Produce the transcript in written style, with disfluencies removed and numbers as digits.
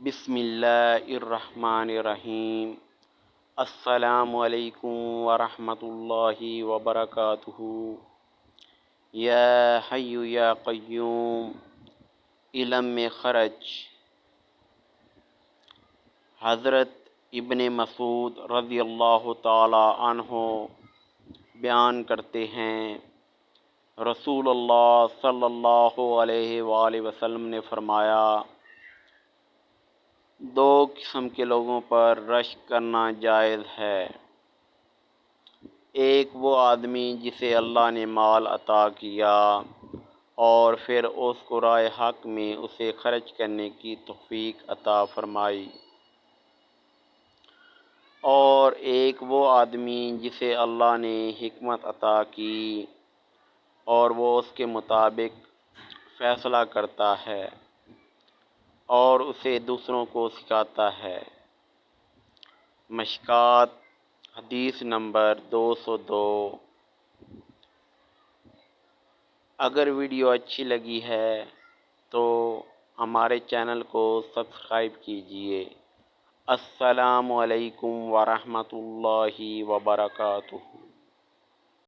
بسم اللہ الرحمن الرحیم۔ السلام علیکم ورحمۃ اللہ وبرکاتہ۔ یا حی یا قیوم، علم میں خرچ۔ حضرت ابن مسعود رضی اللہ تعالی عنہ بیان کرتے ہیں، رسول اللہ صلی اللہ علیہ وآلہ وسلم نے فرمایا، دو قسم کے لوگوں پر رشک کرنا جائز ہے۔ ایک وہ آدمی جسے اللہ نے مال عطا کیا اور پھر اس کو راہ حق میں اسے خرچ کرنے کی توفیق عطا فرمائی، اور ایک وہ آدمی جسے اللہ نے حکمت عطا کی اور وہ اس کے مطابق فیصلہ کرتا ہے اور اسے دوسروں کو سکھاتا ہے۔ مشکوٰۃ حدیث نمبر 202۔ اگر ویڈیو اچھی لگی ہے تو ہمارے چینل کو سبسکرائب کیجیے۔ السلام علیکم ورحمۃ اللہ وبرکاتہ۔